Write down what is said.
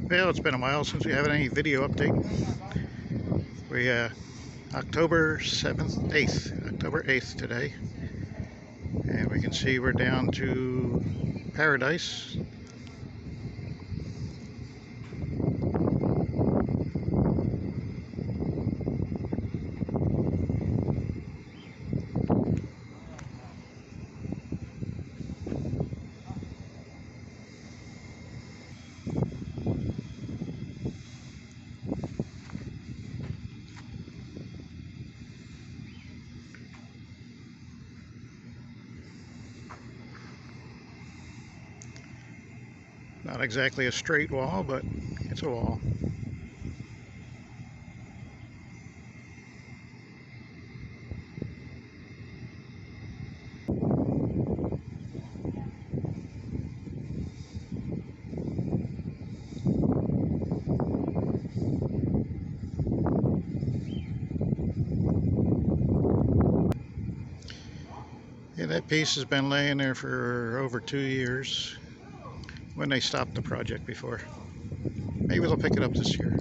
Well, it's been a while since we had any video update. We October 7th, 8th, October 8th today, and we can see we're down to Paradise. Not exactly a straight wall, but it's a wall. Yeah, that piece has been laying there for over 2 years when they stopped the project before. Maybe they'll pick it up this year.